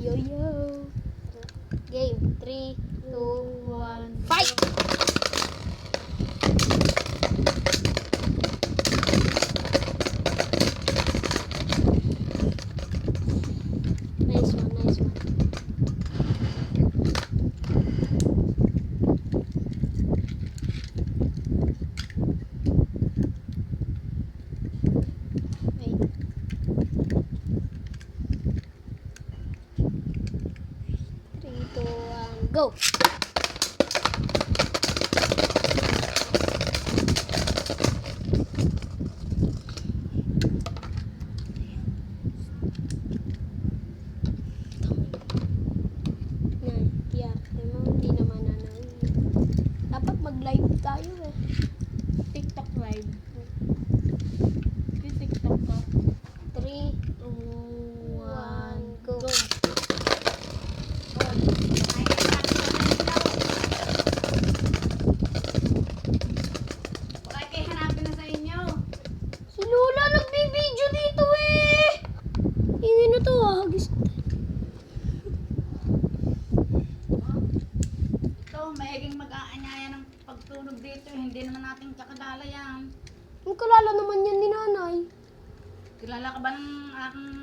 yo, yo. Game. 3, 2, 1, fight! Nice one, nice one. Wait. 3, 2, 1, go! Hindi naman dapat mag-live tayo eh. TikTok live. Di TikTok ka. 3, 2, 1, go! Wala kayo hanapin na sa inyo. Si Lola nagbibideo dito eh! Ingin na to ah. Ito, maiging mag-aanyaya ng pagtulog dito. Hindi naman natin kakadala yan. Ang kalala naman yan ni nanay. Kilala ka ba ng aking...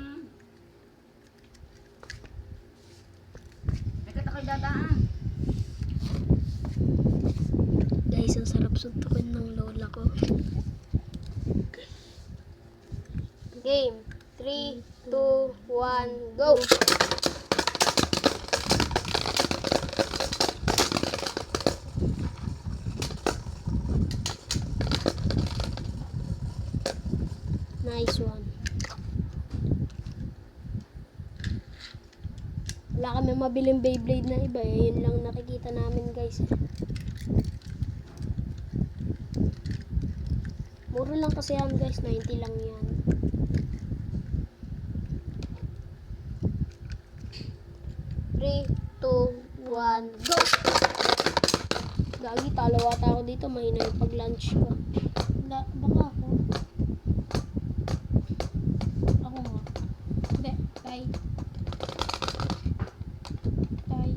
Bakit ako'y dadaan? Guys, ang sarap suntukin ng lola ko. Game. 3, 2, 1, go! Nice one. Wala kami mabiling Beyblade na iba eh. Yun lang nakikita namin guys. Muro lang kasi yan guys. 90 lang yan. Three, 2, 1, go! Gagi, talawata ako dito. Mahina yung pag-lunch ko. Baka ako. Ako nga. Hindi, tay. Tay.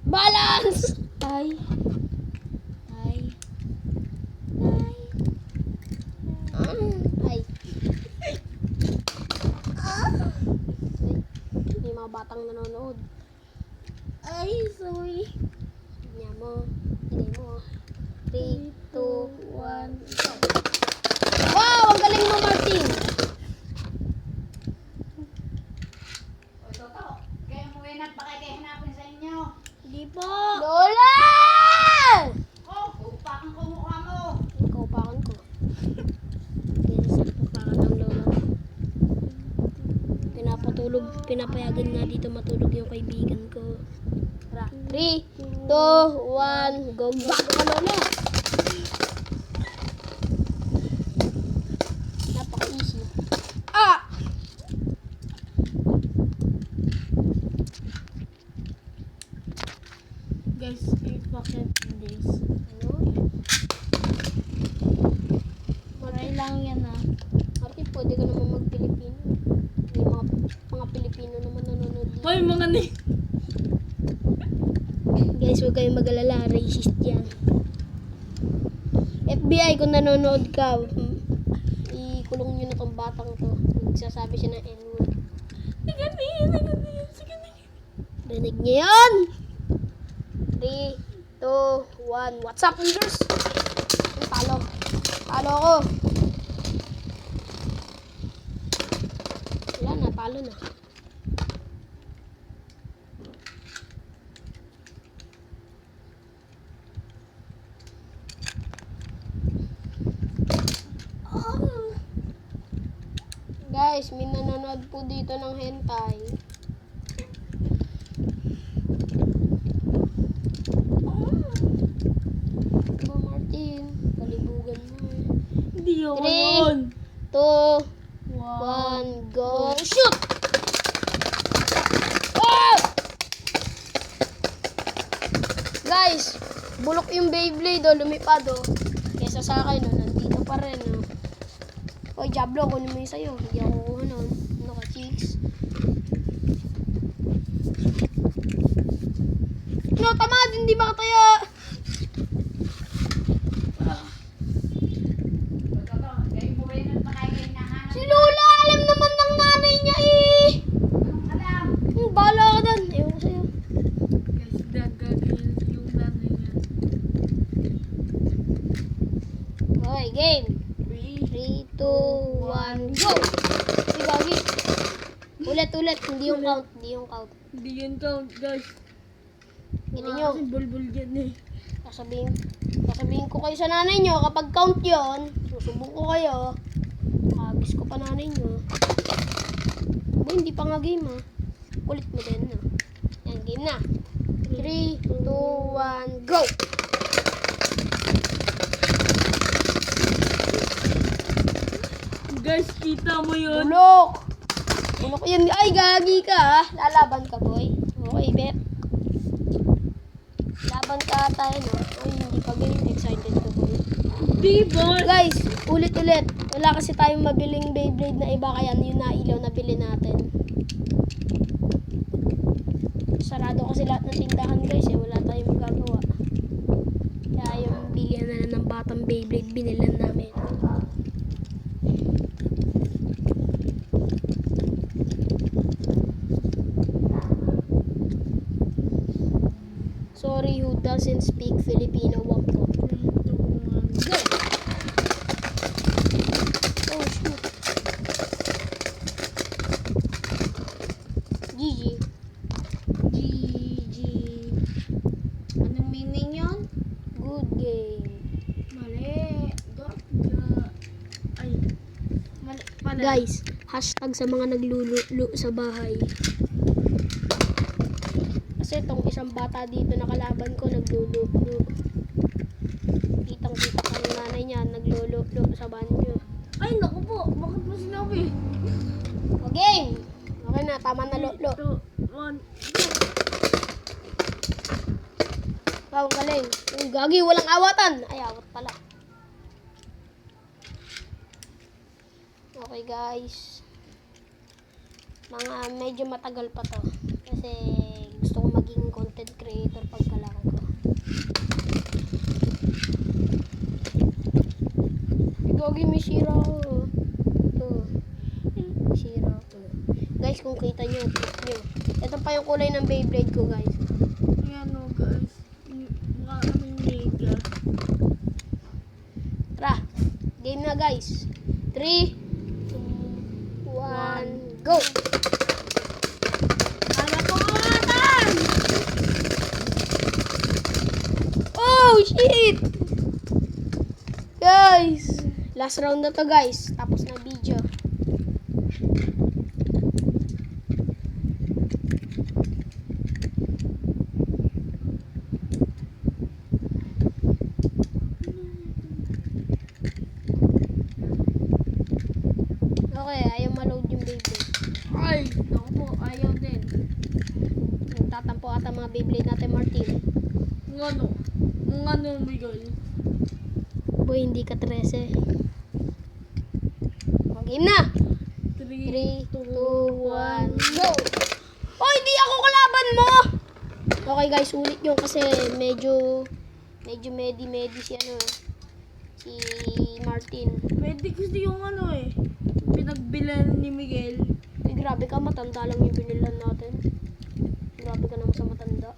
Balance! Tay. Tay. Ay. May mga batang nanonood. Ay, sorry. Tignan mo. Tignan mo. 3, 2, 1, go. Wow! Ang galing mo, Martin! O, Toto. Kaya umuwi na. Baka kayo hanapin sa inyo. Hindi po! Lola! Oh, upakan ko mukha mo. Ikaw pakan ko. Kaya sa pakan ng lola ko. Pinapayagan nga dito matulog yung kaibigan ko. 3, 2, 1, go! Bago ka, Lola! Napaka-easy. Ah! Guys, bakit this? Ano? Maray lang yan ah. Martin, pwede ka naman mag-Pilipino. May mga Pilipino naman nanonood dito. Hoy, mga ni... Guys, huwag kayong mag-alala. Racist yan. FBI, kung nanonood ka, ikulong nyo na tong batang to. Nagsasabi siya ng N-word. Sige na yan. Sige na yan. Rinig niyo yan! 3, 2, 1. What's up, leaders? Talo. Talo ko. Wala na, talo na. Guys, may nanonood po dito ng hentai. Diba, Martin? Kalibugan mo. Hindi ako 3, yun. 2, Wow. 1, go! Shoot! Oh! Guys, bulok yung Beyblade, oh, lumipad, oh. Kesa sa akin, oh, nandito pa rin, oh. Oy, Diablo, kunin mo yung sa'yo. Hindi ako kukuha nun. Ano ka, chicks? No, tamad, hindi makataya. Kayo po ba yun ang pakailangan? Si Lola, alam naman ng nanay niya eh. Anong alam? Bahala ka dan. Ewan ko sa'yo. Guys, gagawin yung nanay niya. Okay, game. 3, 2, 1, go! Si Gagi. Ulit. Hindi yung count. Hindi yun count, guys. Hindi nyo. Kasi bulbul yan eh. Sasabihin ko kayo sa nanay nyo, kapag count yon, susubok ko kayo. Kabis ko pa nanay nyo. Boy, hindi pa nga game ha. Kulit mo din na. Yan, game na. 3, 2, 1, go! Guys, kita mo yun. Bulok! Bulok yun. Ay, gagi ka ha. Lalaban ka, boy. Okay, bet. Laban ka tayo, no? Ay, hindi pa game. Excited ka, boy. Diba? Guys, ulit. Wala kasi tayong mabiling Beyblade na iba, kaya yun na ilaw na bili natin. Sarado kasi lahat ng tindahan, guys, eh. Wala tayong magagawa. Kaya yung bilihan na lang ng batang Beyblade, binilan namin. Sorry, who doesn't speak Filipino? Wag po. Go! Oh, shoot. GG. GG. Anong meaning yun? Good game. Mali. Ay. Mali pala. Guys, hashtag sa mga naglululo sa bahay. Kasi itong isang bata dito na kalaban ko naglululo. Kitang-kita ka ng nanay niya naglululo sa banyo. Ay, naku po. Bakit mo sinabi? O game! Okay na, tama na lulo. 2, 1. Wow, ang galing. Yung gagi, walang awatan. Ay, awat pala. Okay guys. Mga medyo matagal pa to. Kasi gusto ko maging content creator pagkalaki ko. Gagi, may sira ako. Ito. May sira ako. Guys, kung kita nyo, click nyo. Ito pa yung kulay ng Beyblade ko, guys. Ayan o, guys. Mukha kaming mega. Tara, game na guys. 3, 2, 1, go! Kala ko awatan! Oh, shit! Guys, last round na to guys. Tapos na video. Okay, ayaw ma-load yung Beyblade. Ay, naku po. Ayaw din. Nagtatampo ata mga Beyblade natin, Martin. Ang ano, Miguel. Boy, hindi ka 13. Game na! 3, 3, 2, 2, 1, go! Oh, hindi ako kalaban mo! Okay guys, ulit yun kasi medyo medi si si Martin. Pwede kasi yung ano eh. Pinagbilan ni Miguel. Ay, grabe ka, matanda lang yung binilan natin. Grabe ka naman sa matanda.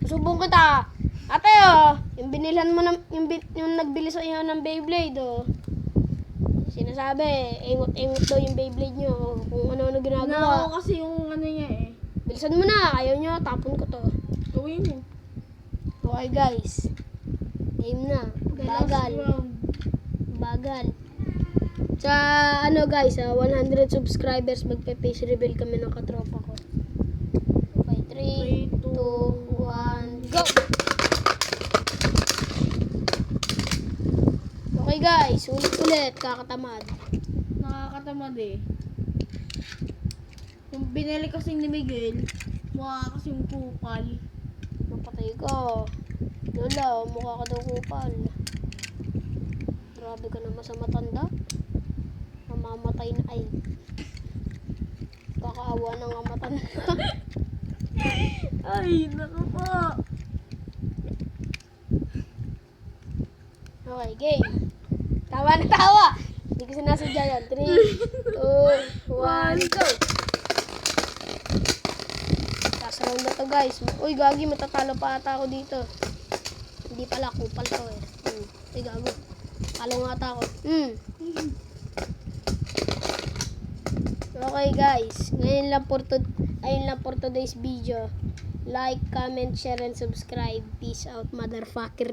Subong kita! Ate yung binilhan mo yung nagbili sa iyo ng Beyblade Sinasabi, ingot daw yung Beyblade nyo. Kung ano-ano ginagawa. Nako kasi yung ano niya eh. Bilisan mo na, ayaw nyo, tapon ko to. Gawin mo. Okay guys. Game na. Bagal. Bagal. Sa guys, 100 subscribers magpe-face reveal kami ng katropa ko. Okay, 3, 2, 1, go! Okay guys, ulit kakatamad. Nakakatamad eh. Yung binili kasi ni Miguel, mukha kasi yung kupal. Mapatay ko. Lola, mukha ka daw kupal. Grabe ka naman sa matanda. Mamamatay na ay. Kakaawa na nga matanda. Ay, naku po. Okay, game. Tawa na tawa. Hindi ko sinasadya yan. 3, 2, 1, go! Last round na to guys. Uy, gagi, matatalo pa ata ako dito. Hindi pala, kupal to eh. Uy, gago. Talo nga ata ako. Okay guys, ngayon lang for today's video. Like, comment, share, and subscribe. Peace out, motherfucker.